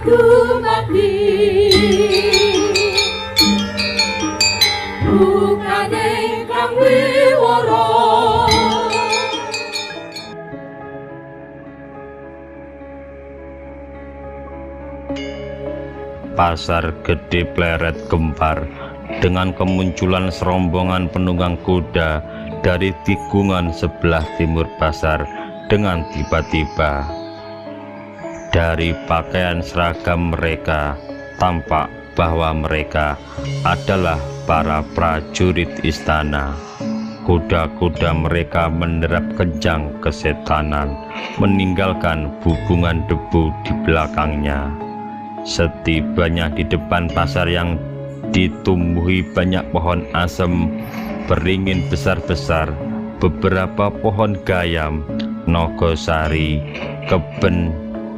dumadi bukane kang wiworo. Pasar Gede Pleret gempar dengan kemunculan serombongan penunggang kuda dari tikungan sebelah timur pasar. Dengan tiba-tiba dari pakaian seragam mereka tampak bahwa mereka adalah para prajurit istana. Kuda-kuda mereka menerap kencang kesetanan, meninggalkan bubungan debu di belakangnya. Setibanya di depan pasar yang ditumbuhi banyak pohon asem beringin besar-besar, beberapa pohon gayam, nogosari, keben,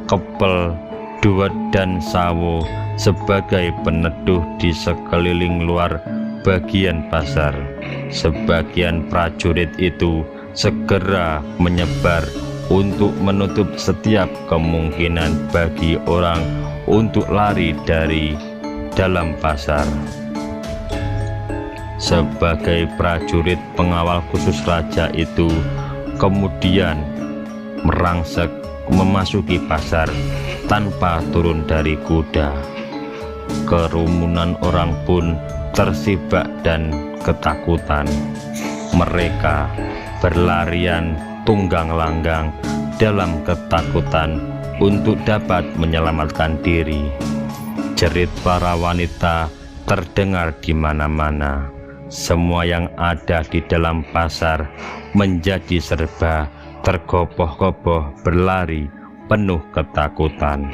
kepel, duet dan sawo sebagai peneduh di sekeliling luar bagian pasar. Sebagian prajurit itu segera menyebar untuk menutup setiap kemungkinan bagi orang untuk lari dari dalam pasar. Sebagai prajurit pengawal khusus raja itu kemudian merangsek memasuki pasar tanpa turun dari kuda. Kerumunan orang pun tersibak dan ketakutan. Mereka berlarian tunggang langgang dalam ketakutan untuk dapat menyelamatkan diri. Jerit para wanita terdengar di mana-mana. Semua yang ada di dalam pasar menjadi serba tergopoh-gopoh berlari penuh ketakutan.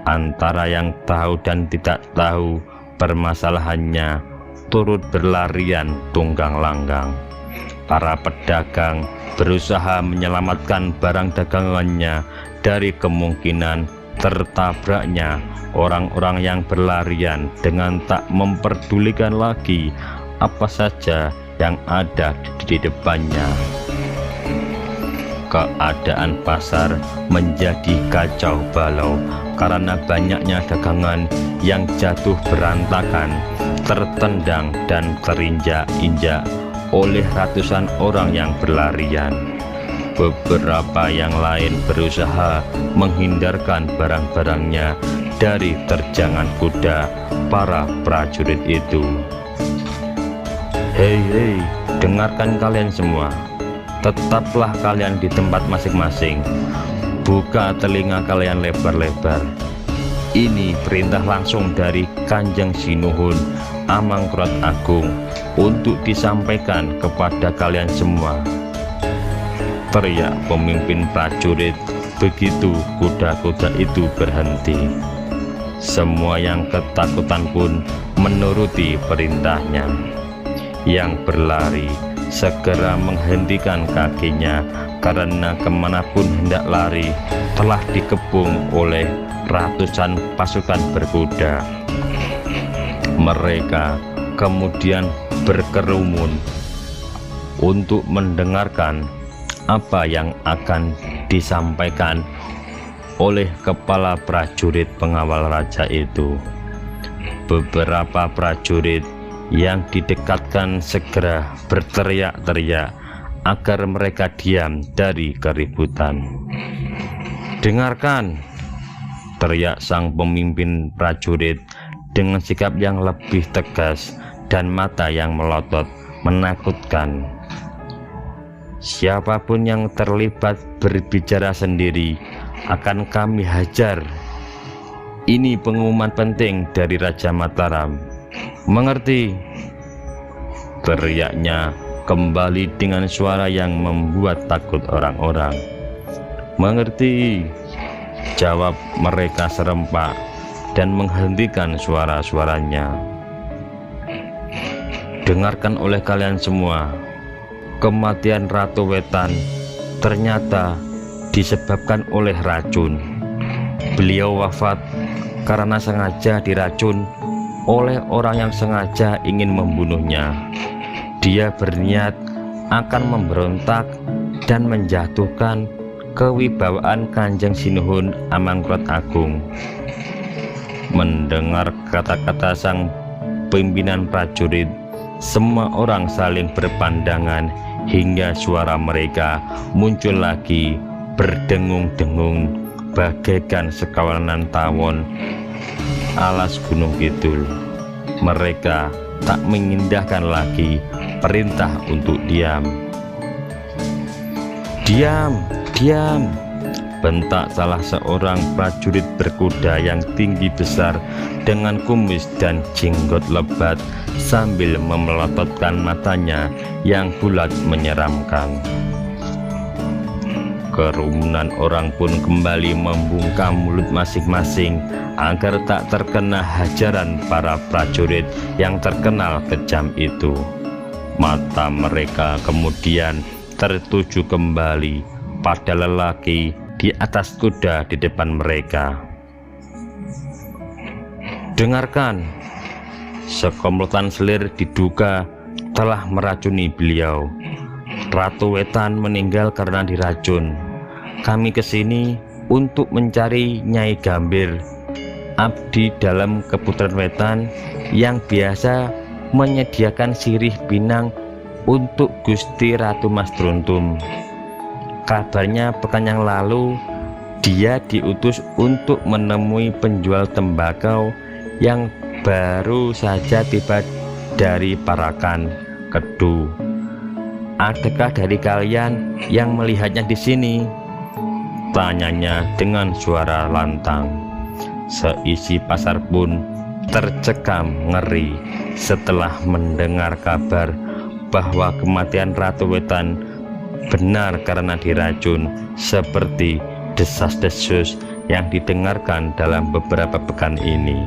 Antara yang tahu dan tidak tahu permasalahannya turut berlarian tunggang langgang. Para pedagang berusaha menyelamatkan barang dagangannya dari kemungkinan tertabraknya orang-orang yang berlarian dengan tak memperdulikan lagi apa saja yang ada di depannya. Keadaan pasar menjadi kacau balau karena banyaknya dagangan yang jatuh berantakan, tertendang dan terinjak-injak oleh ratusan orang yang berlarian. Beberapa yang lain berusaha menghindarkan barang-barangnya dari terjangan kuda para prajurit itu. Hei, dengarkan kalian semua. Tetaplah kalian di tempat masing-masing. Buka telinga kalian lebar-lebar. Ini perintah langsung dari Kanjeng Sinuhun Amangkurat Agung untuk disampaikan kepada kalian semua, teriak pemimpin prajurit begitu kuda-kuda itu berhenti. Semua yang ketakutan pun menuruti perintahnya. Yang berlari segera menghentikan kakinya karena kemanapun hendak lari telah dikepung oleh ratusan pasukan berkuda. Mereka kemudian berkerumun untuk mendengarkan apa yang akan disampaikan oleh kepala prajurit pengawal raja itu. Beberapa prajurit yang didekatkan segera berteriak-teriak agar mereka diam dari keributan. Dengarkan, teriak sang pemimpin prajurit dengan sikap yang lebih tegas dan mata yang melotot menakutkan. Siapapun yang terlibat berbicara sendiri akan kami hajar. Ini pengumuman penting dari Raja Mataram. Mengerti? Teriaknya kembali dengan suara yang membuat takut orang-orang. Mengerti? Jawab mereka serempak dan menghentikan suara-suaranya. Dengarkan oleh kalian semua. Kematian Ratu Wetan ternyata disebabkan oleh racun. Beliau wafat karena sengaja diracun oleh orang yang sengaja ingin membunuhnya. Dia berniat akan memberontak dan menjatuhkan kewibawaan Kanjeng Sinuhun Amangkurat Agung. Mendengar kata-kata sang pimpinan prajurit, semua orang saling berpandangan hingga suara mereka muncul lagi berdengung-dengung bagaikan sekawanan tawon alas Gunung Kidul. Mereka tak mengindahkan lagi perintah untuk diam. "Diam, diam!" bentak salah seorang prajurit berkuda yang tinggi besar dengan kumis dan jenggot lebat sambil memelototkan matanya yang bulat menyeramkan. Kerumunan orang pun kembali membungkam mulut masing-masing agar tak terkena hajaran para prajurit yang terkenal kejam itu. Mata mereka kemudian tertuju kembali pada lelaki di atas kuda di depan mereka. "Dengarkan," sekomplotan selir diduga telah meracuni beliau. "Ratu Wetan meninggal karena diracun. Kami kesini untuk mencari Nyai Gambir, abdi dalam Keputren Wetan yang biasa menyediakan sirih pinang untuk Gusti Ratu Mas Druntum. Kabarnya pekan yang lalu dia diutus untuk menemui penjual tembakau yang baru saja tiba dari Parakan, Kedu. Adakah dari kalian yang melihatnya di sini?" tanyanya dengan suara lantang. Seisi pasar pun tercekam ngeri setelah mendengar kabar bahwa kematian Ratu Wetan benar karena diracun, seperti desas-desus yang didengarkan dalam beberapa pekan ini.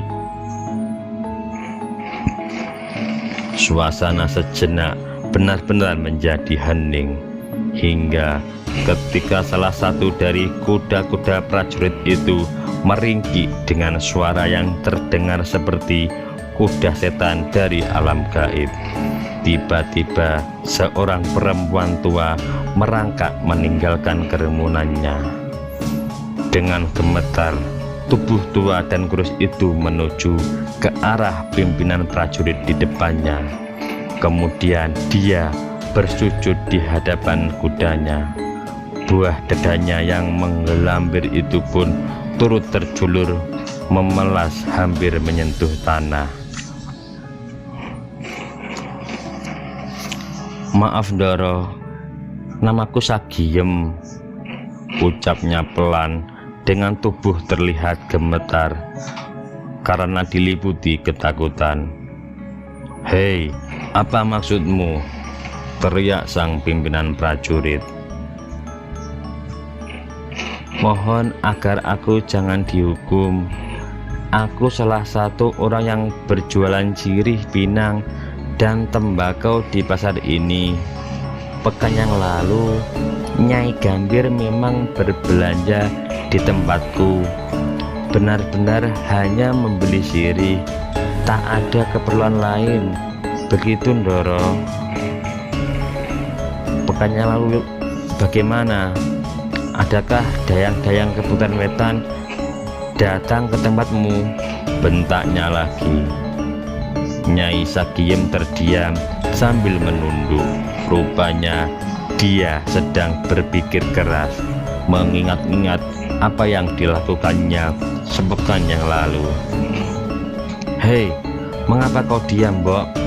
Suasana sejenak benar-benar menjadi hening, hingga ketika salah satu dari kuda-kuda prajurit itu meringkik dengan suara yang terdengar seperti kuda setan dari alam gaib. Tiba-tiba seorang perempuan tua merangkak meninggalkan kerumunannya. Dengan gemetar, tubuh tua dan kurus itu menuju ke arah pimpinan prajurit di depannya. Kemudian dia bersujud di hadapan kudanya. Buah dadanya yang menggelambir itu pun turut terjulur memelas hampir menyentuh tanah. "Maaf Ndoro, namaku Sagiem," ucapnya pelan dengan tubuh terlihat gemetar karena diliputi ketakutan. "Hei, apa maksudmu?" teriak sang pimpinan prajurit. "Mohon agar aku jangan dihukum. Aku salah satu orang yang berjualan sirih pinang dan tembakau di pasar ini. Pekan yang lalu Nyai Gambir memang berbelanja di tempatku. Benar-benar hanya membeli sirih, tak ada keperluan lain. Begitu Ndoro." "Pekan yang lalu bagaimana? Adakah dayang-dayang Keputren Wetan datang ke tempatmu?" bentaknya lagi. Nyai Sagiem terdiam sambil menunduk. Rupanya dia sedang berpikir keras, mengingat-ingat apa yang dilakukannya sepekan yang lalu. "Hei, mengapa kau diam, Mbok?"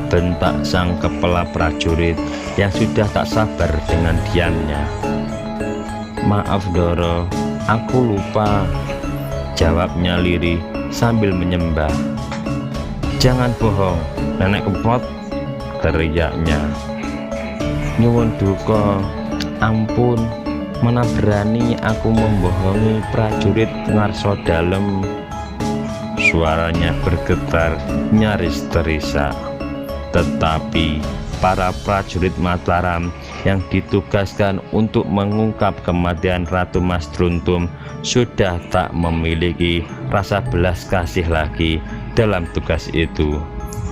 bentak sang kepala prajurit yang sudah tak sabar dengan diamnya. "Maaf Ndoro, aku lupa," jawabnya lirih sambil menyembah. "Jangan bohong, Nenek Kempot," teriaknya. "Nyuwun duka, ampun, mana berani aku membohongi prajurit ngarso dalem." Suaranya bergetar nyaris terisak. Tetapi para prajurit Mataram yang ditugaskan untuk mengungkap kematian Ratu Mas Druntum sudah tak memiliki rasa belas kasih lagi dalam tugas itu.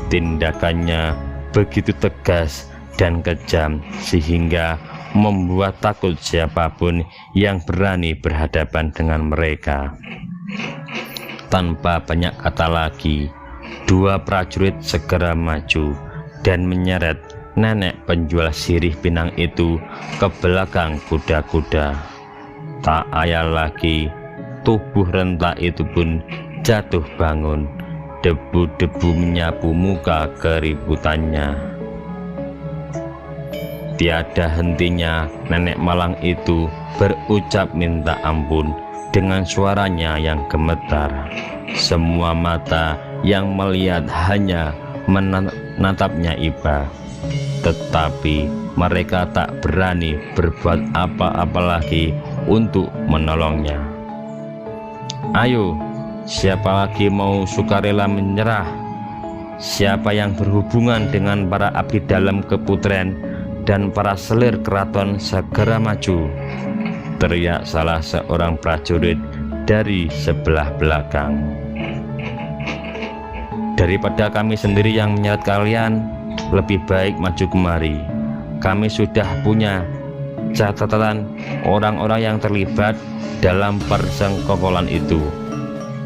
Tindakannya begitu tegas dan kejam sehingga membuat takut siapapun yang berani berhadapan dengan mereka. Tanpa banyak kata lagi, dua prajurit segera maju dan menyeret nenek penjual sirih pinang itu ke belakang kuda-kuda. Tak ayal lagi, tubuh renta itu pun jatuh bangun. Debu-debu menyapu muka keributannya. Tiada hentinya nenek malang itu berucap minta ampun dengan suaranya yang gemetar. Semua mata yang melihat hanya menatapnya iba, tetapi mereka tak berani berbuat apa-apa lagi untuk menolongnya. Ayo, siapa lagi mau sukarela menyerah? Siapa yang berhubungan dengan para abdi dalam keputren dan para selir keraton segera maju, teriak salah seorang prajurit dari sebelah belakang. Daripada kami sendiri yang menyeret kalian, lebih baik maju kemari. Kami sudah punya catatan orang-orang yang terlibat dalam persekongkolan itu,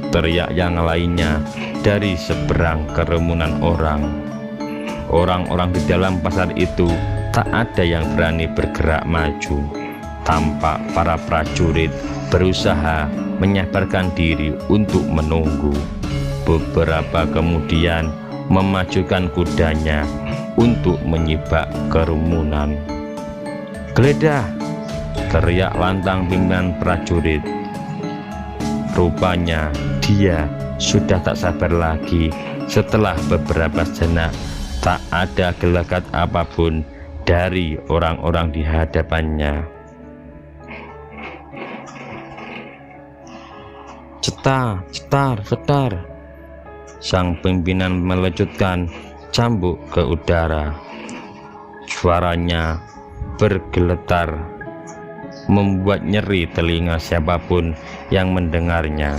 teriak yang lainnya dari seberang kerumunan orang. Orang-orang di dalam pasar itu tak ada yang berani bergerak maju. Tampak para prajurit berusaha menyabarkan diri untuk menunggu. Beberapa kemudian memajukan kudanya untuk menyibak kerumunan. "Geledah!" teriak lantang pimpinan prajurit. Rupanya dia sudah tak sabar lagi. Setelah beberapa sejenak tak ada gelagat apapun dari orang-orang di hadapannya. "Cetar, cetar, cetar!" sang pimpinan melecutkan cambuk ke udara. Suaranya bergeletar, membuat nyeri telinga siapapun yang mendengarnya.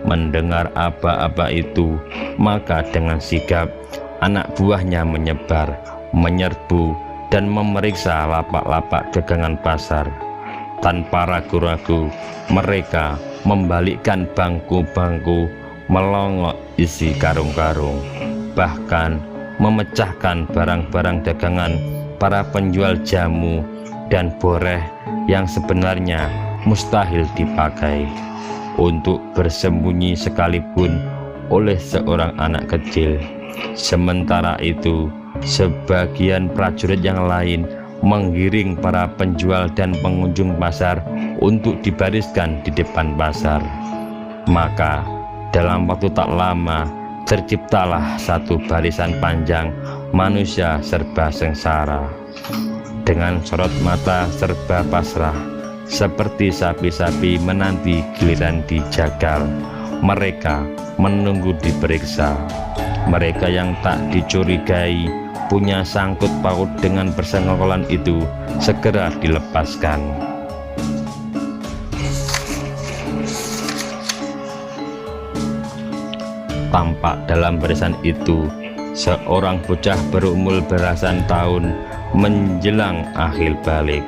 Mendengar apa-apa itu, maka dengan sigap anak buahnya menyebar, menyerbu dan memeriksa lapak-lapak dagangan pasar. Tanpa ragu-ragu, mereka membalikkan bangku-bangku, melongok isi karung-karung, bahkan memecahkan barang-barang dagangan para penjual jamu dan boreh yang sebenarnya mustahil dipakai untuk bersembunyi sekalipun oleh seorang anak kecil. Sementara itu, sebagian prajurit yang lain menggiring para penjual dan pengunjung pasar untuk dibariskan di depan pasar. Maka dalam waktu tak lama terciptalah satu barisan panjang manusia serba sengsara, dengan sorot mata serba pasrah, seperti sapi-sapi menanti giliran dijagal. Mereka menunggu diperiksa. Mereka yang tak dicurigai punya sangkut paut dengan persekongkolan itu segera dilepaskan. Tampak dalam barisan itu seorang bocah berumur belasan tahun menjelang akhir balik.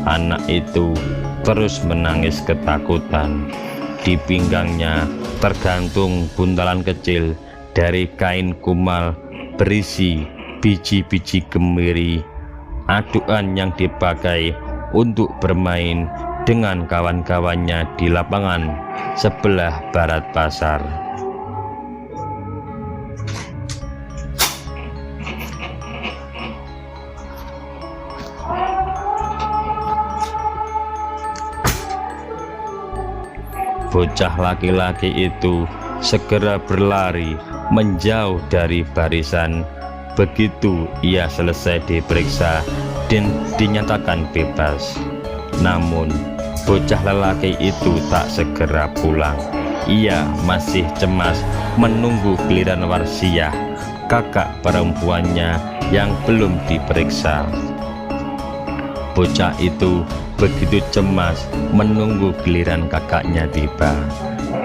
Anak itu terus menangis ketakutan. Di pinggangnya tergantung buntalan kecil dari kain kumal berisi biji-biji kemiri, aduan yang dipakai untuk bermain dengan kawan-kawannya di lapangan sebelah barat pasar. Bocah laki-laki itu segera berlari menjauh dari barisan. Begitu ia selesai diperiksa dan dinyatakan bebas. Namun bocah lelaki itu tak segera pulang. Ia masih cemas menunggu giliran Warsiah, kakak perempuannya, yang belum diperiksa. Bocah itu begitu cemas menunggu giliran kakaknya tiba.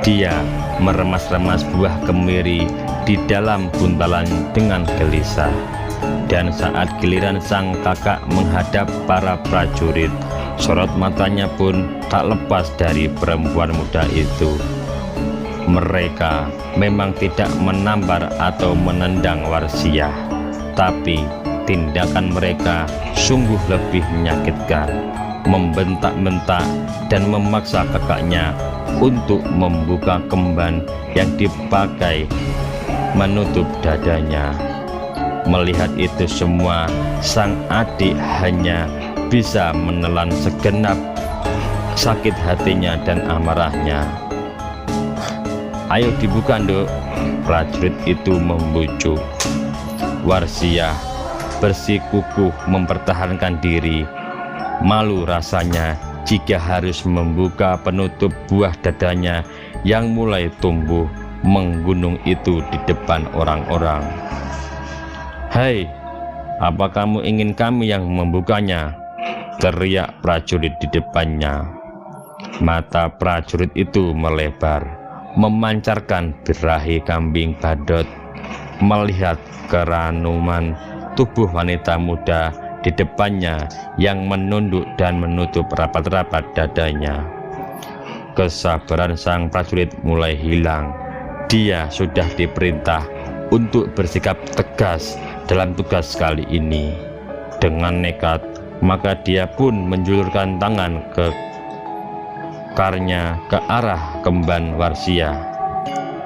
Dia meremas-remas buah kemiri di dalam buntalan dengan gelisah. Dan saat giliran sang kakak menghadap para prajurit, sorot matanya pun tak lepas dari perempuan muda itu. Mereka memang tidak menampar atau menendang Warsiah, tapi tindakan mereka sungguh lebih menyakitkan, membentak-bentak dan memaksa kakaknya untuk membuka kemban yang dipakai menutup dadanya. Melihat itu semua, sang adik hanya bisa menelan segenap sakit hatinya dan amarahnya. "Ayo dibuka, Nduk," prajurit itu membujuk. Warsiah bersikukuh mempertahankan diri. Malu rasanya jika harus membuka penutup buah dadanya yang mulai tumbuh menggunung itu di depan orang-orang. "Hei, apa kamu ingin kami yang membukanya?" teriak prajurit di depannya. Mata prajurit itu melebar, memancarkan birahi kambing badut, melihat keranuman tubuh wanita muda di depannya yang menunduk dan menutup rapat-rapat dadanya. Kesabaran sang prajurit mulai hilang. Dia sudah diperintah untuk bersikap tegas dalam tugas kali ini. Dengan nekat, maka dia pun menjulurkan tangan ke arah kemban Warsiah.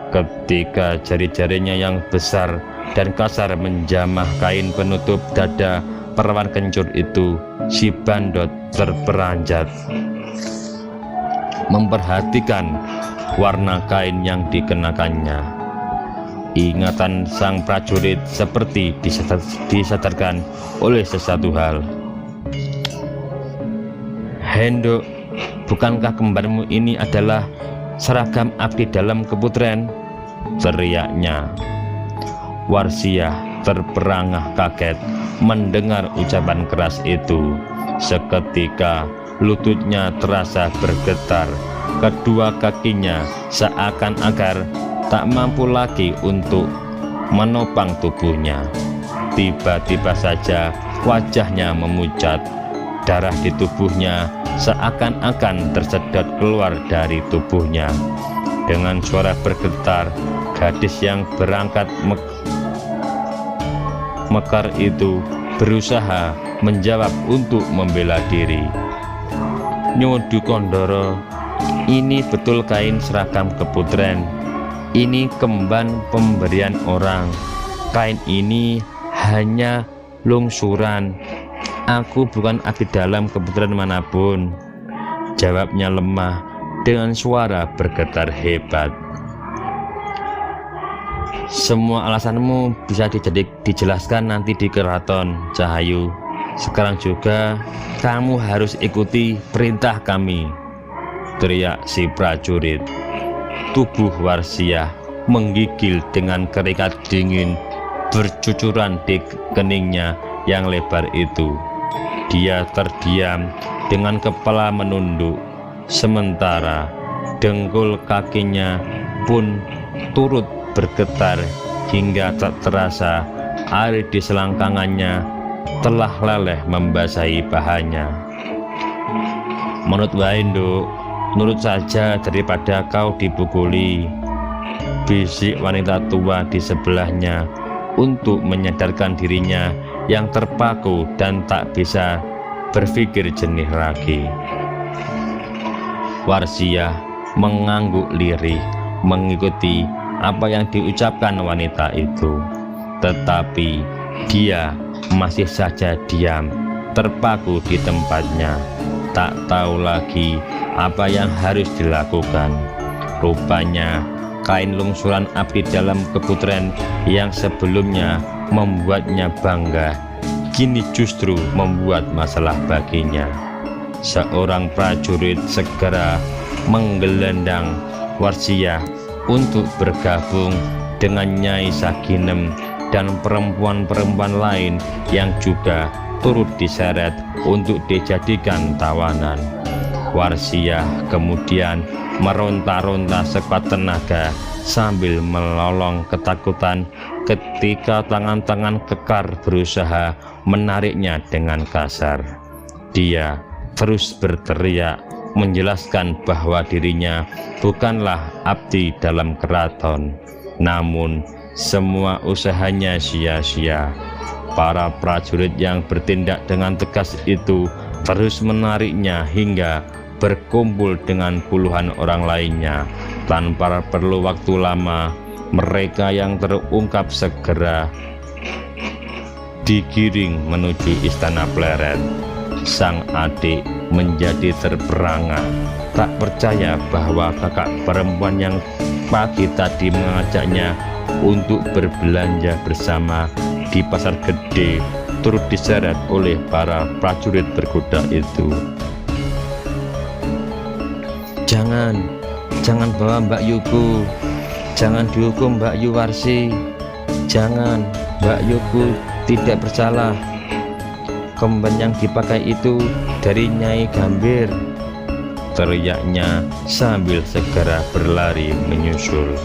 Ketika jari-jarinya yang besar dan kasar menjamah kain penutup dada perawan kencur itu, si bandot terperanjat, memperhatikan warna kain yang dikenakannya. Ingatan sang prajurit seperti disadarkan oleh sesuatu hal. "Henduk, bukankah kembarmu ini adalah seragam abdi dalam keputren?" teriaknya. Warsiah terperangah kaget mendengar ucapan keras itu. Seketika lututnya terasa bergetar, kedua kakinya seakan-akan tak mampu lagi untuk menopang tubuhnya. Tiba-tiba saja wajahnya memucat, darah di tubuhnya seakan-akan tersedot keluar dari tubuhnya. Dengan suara bergetar, gadis yang berangkat mekar itu berusaha menjawab untuk membela diri. "Nyuwun Kondoro, ini betul kain seragam keputren. Ini kemban pemberian orang. Kain ini hanya lungsuran. Aku bukan abdi dalam keputren manapun," jawabnya lemah dengan suara bergetar hebat. "Semua alasanmu bisa dijelaskan nanti di keraton, Cahayu. Sekarang juga kamu harus ikuti perintah kami," teriak si prajurit. Tubuh Warsiah menggigil dengan keringat dingin bercucuran di keningnya yang lebar itu. Dia terdiam dengan kepala menunduk, sementara dengkul kakinya pun turut bergetar hingga tak terasa air di selangkangannya telah leleh membasahi pahanya. "Menurut wae, Nduk, nurut saja daripada kau dipukuli," bisik wanita tua di sebelahnya untuk menyadarkan dirinya yang terpaku dan tak bisa berpikir jernih lagi. Warsiah mengangguk lirih mengikuti apa yang diucapkan wanita itu, tetapi dia masih saja diam, terpaku di tempatnya, tak tahu lagi apa yang harus dilakukan. Rupanya kain lungsuran abdi dalam keputren yang sebelumnya membuatnya bangga, kini justru membuat masalah baginya. Seorang prajurit segera menggelendang Warsiah untuk bergabung dengan Nyai Saginem dan perempuan-perempuan lain yang juga turut diseret untuk dijadikan tawanan. Warsiah kemudian meronta-ronta sekuat tenaga sambil melolong ketakutan ketika tangan-tangan kekar berusaha menariknya dengan kasar. Dia terus berteriak menjelaskan bahwa dirinya bukanlah abdi dalam keraton, namun semua usahanya sia-sia. Para prajurit yang bertindak dengan tegas itu terus menariknya hingga berkumpul dengan puluhan orang lainnya. Tanpa perlu waktu lama, mereka yang terungkap segera digiring menuju istana Pleret. Sang adik menjadi terperangah, tak percaya bahwa kakak perempuan yang pagi tadi mengajaknya untuk berbelanja bersama di pasar gede turut diseret oleh para prajurit berkuda itu. Jangan bawa Mbak Yuku, jangan dihukum Mbak Yuwarsi, jangan, Mbak Yuku tidak bersalah. Kemben yang dipakai itu dari Nyai Gambir, teriaknya sambil segera berlari menyusul.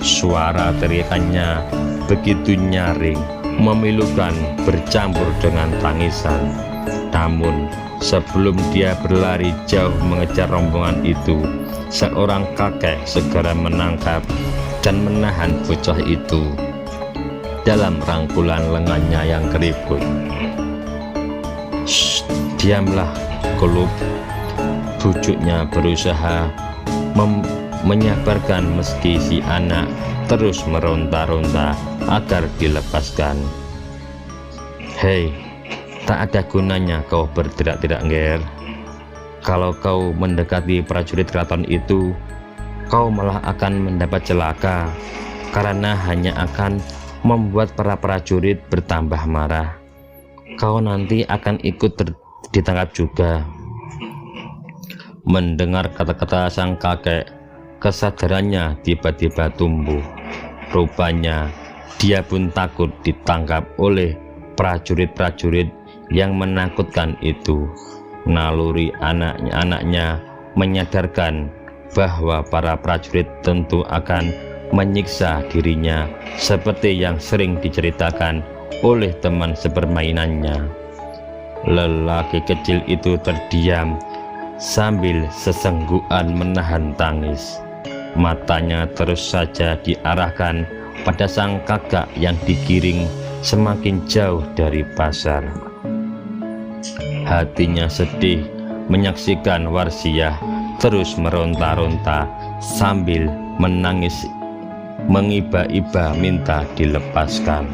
Suara teriakannya begitu nyaring, memilukan bercampur dengan tangisan. Namun sebelum dia berlari jauh mengejar rombongan itu, seorang kakek segera menangkap dan menahan bocah itu dalam rangkulan lengannya yang keriput. "Shh, diamlah, Kulub," bujuknya berusaha menyabarkan meski si anak terus meronta-ronta agar dilepaskan. "Hei, tak ada gunanya kau berteriak-teriak, Nger. Kalau kau mendekati prajurit keraton itu, kau malah akan mendapat celaka, karena hanya akan membuat para prajurit bertambah marah. Kau nanti akan ikut ditangkap juga." Mendengar kata-kata sang kakek, kesadarannya tiba-tiba tumbuh. Rupanya dia pun takut ditangkap oleh prajurit-prajurit yang menakutkan itu. Naluri anaknya menyadarkan bahwa para prajurit tentu akan menyiksa dirinya seperti yang sering diceritakan oleh teman sepermainannya. Lelaki kecil itu terdiam sambil sesenggukan menahan tangis. Matanya terus saja diarahkan pada sang kakak yang digiring semakin jauh dari pasar. Hatinya sedih menyaksikan Warsiyah terus meronta-ronta sambil menangis mengiba-iba minta dilepaskan.